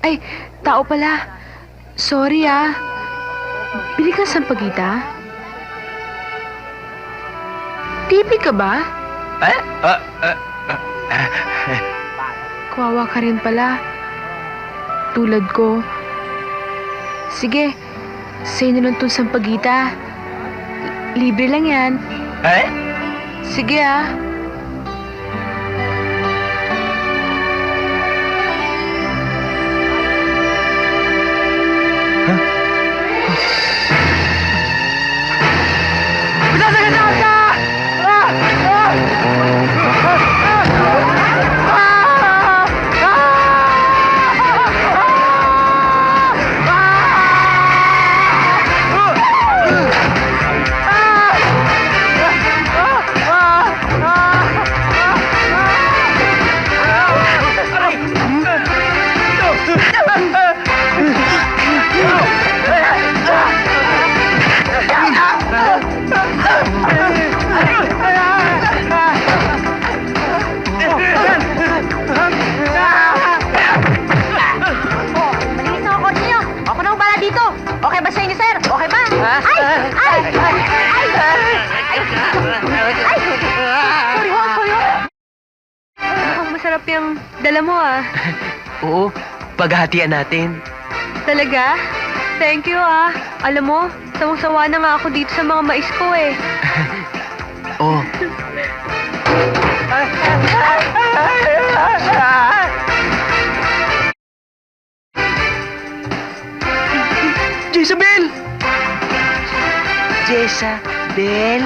Ay, tao pala. Sorry Bili ka sampagita? Tipi ka ba? Kawawa ka rin pala. Tulad ko. Sige, sa'yo na lang itong sampagita. Libre lang yan. Sige Masasagasaan ka! Okay ba sa inyo, sir? Okay ba? Sorry ho. Mukhang masarap yung dala mo Oo, paghahatian natin. Talaga? Thank you Alam mo, sawang-sawa na nga ako dito sa mga mais ko Oo. Jezabel! Jezabel?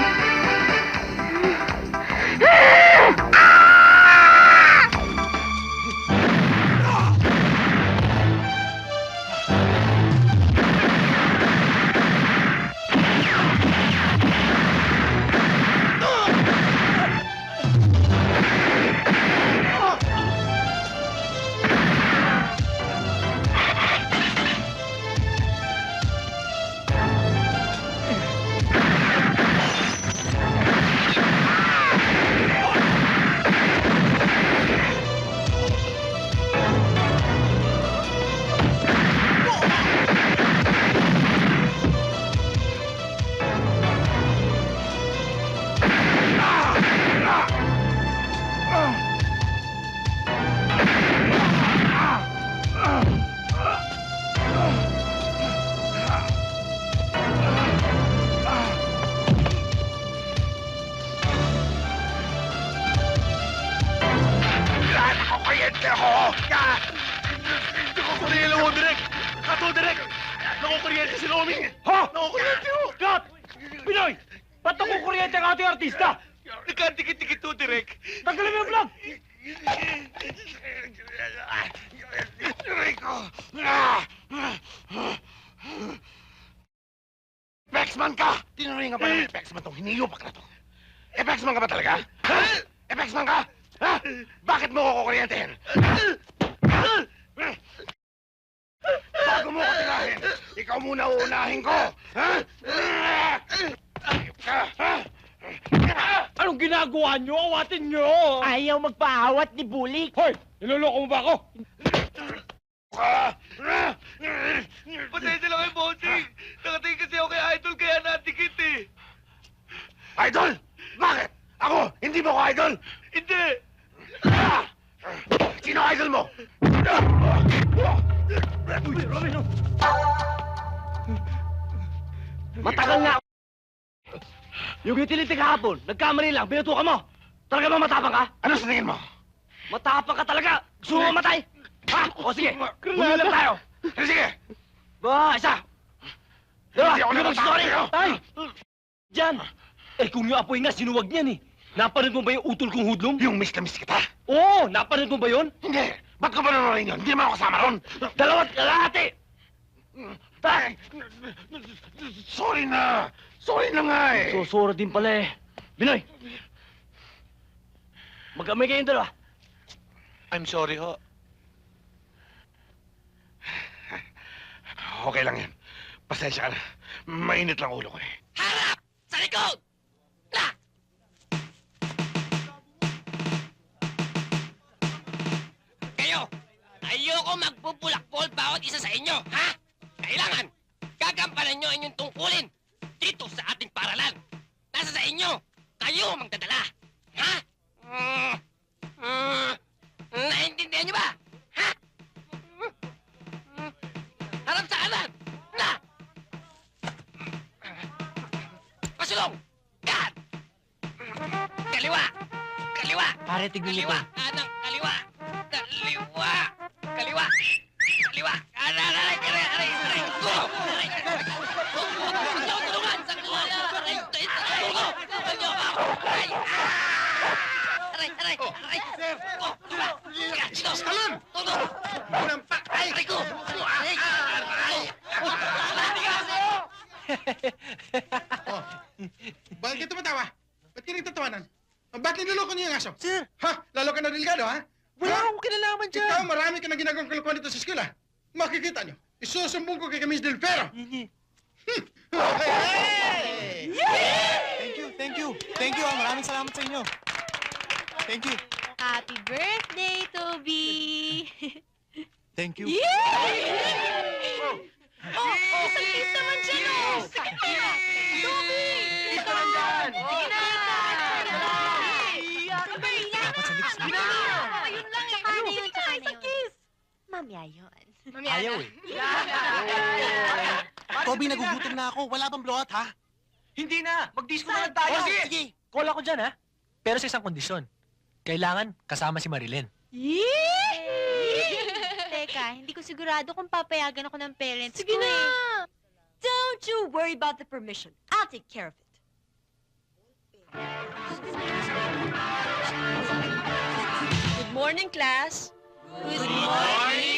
Nakukuryente si Lomi! Ha? Nakukuryente ho! Kat! Pinoy! Ba't nakukuryente ang ating artista? Nagkadikit-dikit ho, Direk! Tanggalin mo yung vlog! Rico! Pexman ka! Tinuringan pa naman Pexman tong hiniyupak na to. Pexman ka ba talaga? Ha? Pexman ka? Ha? Bakit mo ko kukuryentehin? Bago mo ko tirahin, ikaw muna uunahin ko! Ha? Anong ginagawa nyo? Awatin nyo! Ayaw magpaawat ni Bulik. Hoy! Niloloko mo ba ako? Pasensya lang kayo, Bossing! Nakatingin kasi ako kay Idol kaya natikit Idol? Bakit? Ako? Hindi mo ko idol? Hindi! Sino idol mo? Matagal nga. Yung utility kahapon, nagkamali lang, binutukan mo. Talaga ba matapang ka? Ano sa tingin mo? Matapang ka talaga. Gusto mo mamatay? Ha? O sige, Bumilang tayo! Sige! Isa. Dalawa, Hindi ako hindi mag-story. natatakot Tay! Diyan. Kung yung apoy nga, sinuwag niyan Napanood mo ba yung utol kong hudlom? Yung miss na miss kita? Oo, napanood mo ba yun? Hindi! Ba't ko ba nanonorin yun? Hindi naman ako kasama ron! Dalawat kalahati! Tay! Sorry na! Sorry na nga Susura din pala Binoy! Mag-amay kayong dalawa. I'm sorry ho. Okay lang yan. Pasensya ka na. Mainit lang ulo ko Harap! Sa likod! La! Kayo! Ayoko magbubulakbol bawat isa sa inyo, ha? Kailangan, gagampanan nyo ang inyong tungkulin dito sa ating paralan. Nasa sa inyo, kayo ang magdadala. Ha? Naintindihan nyo ba? Ha? Harap sa kanan! Na! Pasulong! Yan! Kaliwa! Kaliwa! Pare, tignan niyo Kaliwa! to. Kanan! Kaliwa! Kaliwa! Kaliwa! Kaliwa! Kanan! Aray! Aray! Aray! Aray! Go! Aray! Tulungan! Sa kuha! Aray! Tugo! Tulungan ako! Aray! Aray! Aray! Aray! Go! Diba? Dito! Talon! Tugo! Nampak! Ay! Aray ko! Aray! Aray! Oh. Bakit ka tumatawa? Ba't ka nagtatawanan? Ba't niloloko niyo yung aso? Sir, Ha? Lalo ka na delikado, ha? wala Ha? akong kinalaman dyan. Ikaw, marami ka na ginagawang kalokohan dito sa eskwela. Makikita nyo. Isusumbong ko kay Miss Del Pero. Hey! Thank you. Thank you, maraming salamat sa inyo. Thank you. Happy birthday, Toby! Thank you. Isang kiss naman dyan, oh! Sige na! Toby! Ito lang dyan. Sige na! Sabay na! Dapat sa lips. Ayun lang eh! Tsaka na yun, tsaka na yun. Mamaya yun. Ayaw eh. Toby, nagugutom na ako. Wala bang blowout, ha? Hindi na. Mag-disco na lang tayo. Oh, sige. Call ako dyan, ha? Pero sa isang kondisyon. Kailangan kasama si Marilyn. Teka, hindi ko sigurado kung papayagan ako ng parents Sige ko na! eh. Don't you worry about the permission. I'll take care of it. Good morning, class. Good morning!